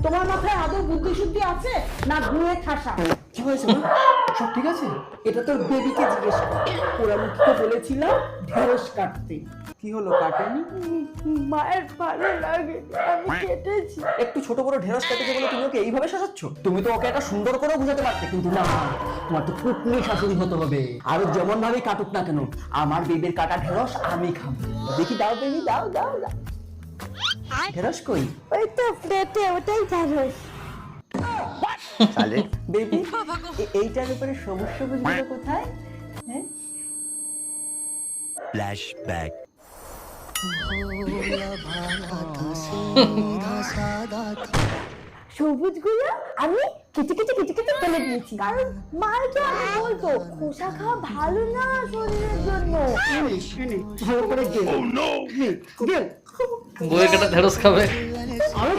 তোমার মাথায় আদৌ বুদ্ধি শুদ্ধি আছে না ঘুরে ঠাসা? কি হয়েছে মা? সব ঠিক আছে? এটা তোর বেবিকে জিজ্ঞেস কর। ওরা মুখে বলেছিলাম ঢেঁড়স কাটতে। কি হলো, কাটেনি? মায়ের ভালো লাগে, আমি কেটেছি। একটু ছোট বড় ঢেঁড়স কেটেছে বলে তুমি ওকে এইভাবে শাসাচ্ছ? তুমি তো ওকে একটা সুন্দর করে বুঝাতে পারতে, কিন্তু না, তোমার তো কুকুরি শাশুড়ি হতে হবে। আর যেমন ভাবে কাটুক না কেন, আমার বেবির কাটা ঢেঁড়স আমি খাবো। দেখি, দাও বেবি, দাও দাও দাও। ঢেঁড়স কই? ওই তো প্লেটে, ওটাই ঢেঁড়স। তাহলে বেবি, এইটার উপরে সমস্যা বুঝলো কোথায়? হ্যাঁ, फ्लैशबैक। সবুজগুলো আমি কেটে কেটে কেটে কেটে ফেলে দিয়েছি, কারণ মাকে আমি বলতো খোসা খাওয়া ভালো না শরীরের জন্য। ভালো করে গেল গেল বইয়ের কাটা ঢেঁড়স খাবে। আরো